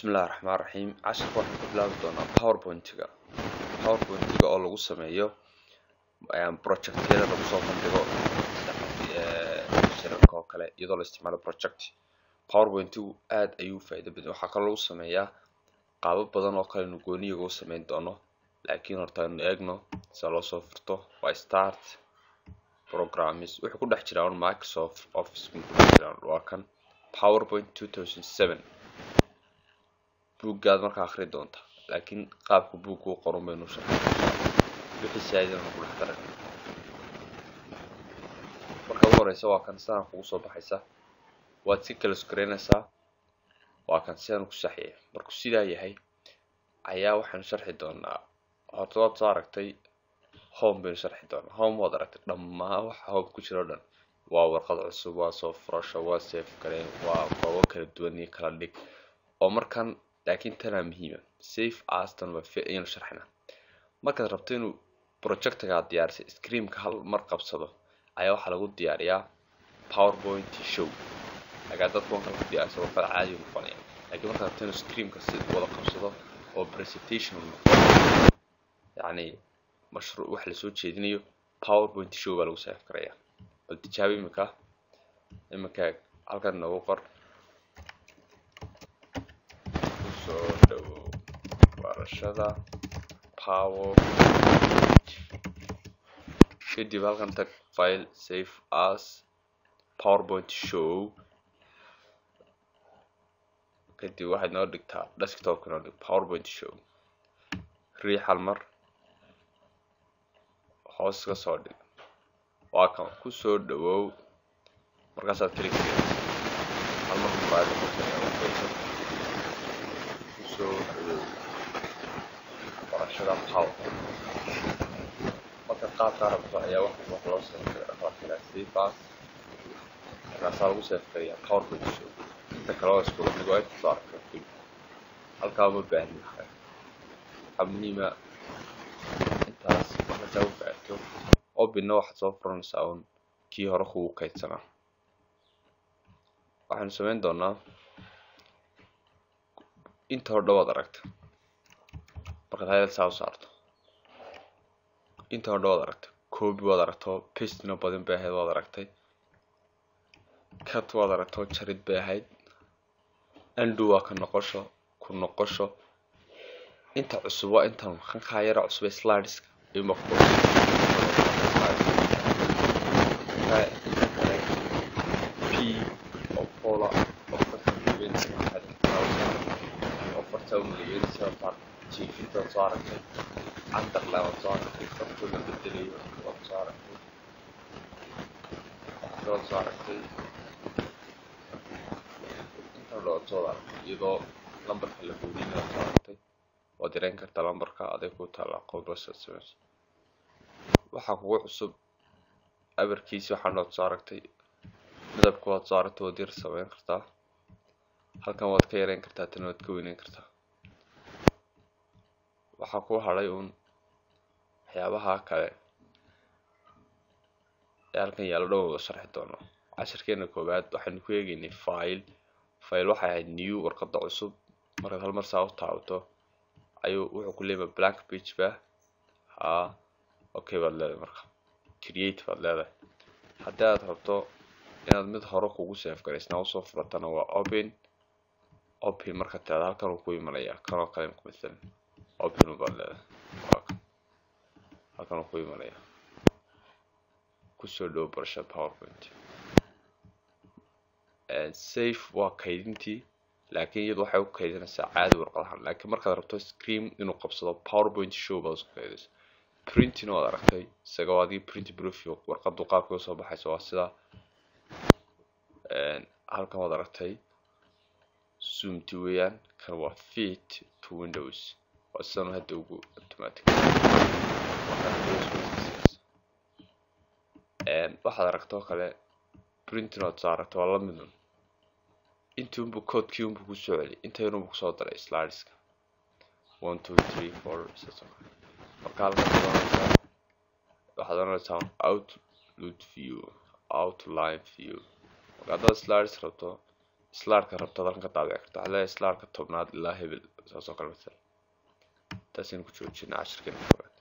بسم الله الرحمن الرحيم. عشرة waxaan ku bilaabi doonaa PowerPoint-ga oo lagu sameeyo project-yada lagu soo bandhigo shirarka oo kale iyadoo la isticmaalo project. PowerPoint-gu aad ayuu faa'iido badan. Waxaa kaloo lagu sameeyaa qaabab badan oo kale gooniga u sameyn doono, laakiin horta aynu eegno sida loo soo furto. Waa Start, Programs, wuxuu ku dhex jiraa Microsoft Office ku dhex jiraa. Waa kan PowerPoint 2007 buuggaad markaa akhri doonta, laakiin qaabka buugga u qoran baynu sharaxnaa wixii saadina ku dhex daray. Marka ugu horeysa waa kan sidaan kugu soo baxaysa, waad si kala screenaysaa. waa kan sidaan ku saxiyay. Markuu sidaa yahay ayaa waxaan sharxi doonaa. horta waad soo aragtay home baynu sharxi doonaa. Home waad aragtay dhammaan waxa home ku jiro dhan waa warqad cusub, waa soo furasho, waa save gareyn, waa qodobo kala duwan iyo kala dhig oo markan. laakiin tana muhiima save as tan waa fiican sharxna. markaad rabto inuu project-ga diyaarsay screen-ka hal mar qabsado ayaa waxa lagu diyaariyaa PowerPoint show. laga dadku waxaan ku diyaarsay warqad caadi u noqonaya, laakiin markaad rabto inuu screen-ka si wada qabsado oo presentation yani mashruuc wax la soo jeedinayo PowerPoint show baa lagu save gareeyaa. bal tijaabi imika halkan nagu qor barashada PowerPoint. kadib halkan tag file, save as PowerPoint show. kadib waxaad noo dhigtaa desktop-ka noo dhig PowerPoint show. riix hal mar, hoos ka soo dhig. waa kan ku soo dhawow. markaasaad click hal mar file barashada PowerPoint. marka qaabka rabto ayaa wax loo sameeyaa save as. markaasaa lagu save gareeyaa PowerPoint show. inta kale oo isku mid ah ku saarka halkaa ma baahan yahay. waxaa muhiima intaas markaa u faahfaahiyo obina waxaad soo furanaysaa un kii hore kugu kaydsanaa. waxaanu samayn doonaa inta hore dhawaad aragta. markaad hay'ad saa u saarto inta hore dhawaad aragta. copy waad aragto, paste-na badan bay ahayd waad aragtay, cut waad aragto, jarid bay ahayd, undo waa ka noqosho. inta cusub waa intan kankaa yara cusub slideska ima ku P oo pola oo ka fiican oo farta u leeyahay sabab jiifta soo aragtay andar la soo aragtay farta la bedelayo oo soo aragtay inta loo soo aragtay iyadoo lambarka la buuxinayo soo aragtay. waad direen kartaa lambarka adeeg ku taala qodobbada SMS. waxa kugu cusub abarkiisa waxaan noo soo aragtay midabka waad soo aragtay oo dir sameyn kartaa. halkan waad ka yareyn kartaa, tan waad ka weyneyn kartaa. waxa ku haray waxyaabaha kale ee halkan yaalo dhow sharxi doono. casharkeena koobaad waxaan ku eegaynay file waxay ahayd new warqad cusub. markaad hal mar saa u taabato ayuu wuxuu ku leeyahay blank page ba okay baad leedahay. marka create baad leedahay. haddii aad rabto inaad mid hore kugu save gareysna u soo furatana waa open. marka taada halkan uu ku imanaya kanoo kale midalan open baad leedahay. halkan uu ku imanaya ku soo dhaw barashada PowerPoint. save waa kaydintii, laakiin iyadu waxay u kaydinaysaa caadi warqadahan. laakiin markaad rabto screen inuu qabsado PowerPoint show baad isku kaydinaysaa. printing waad aragtay isaga waa print proof warqadu qaabka soo baxaysa waa sida. halkan waad aragtay zoom to weeyaan, kan waa fit to windows waa sidan hadda ugu automatic. waxaad aragtoo kale printing waad saarto waa la mid intuunbu codekii unbu ku soo celi intaynunbu ku soo daray slideska 1 2 3 4 marka halkan waxaad oranaysaa outline view. marka haddaad slides rabto slaarka rabto halkan ka daabici karto waxaa leeyahay slaarka tobnaad ilaa hebel saasoo kale masala taasaynu ku joojina cashirkeena koowaad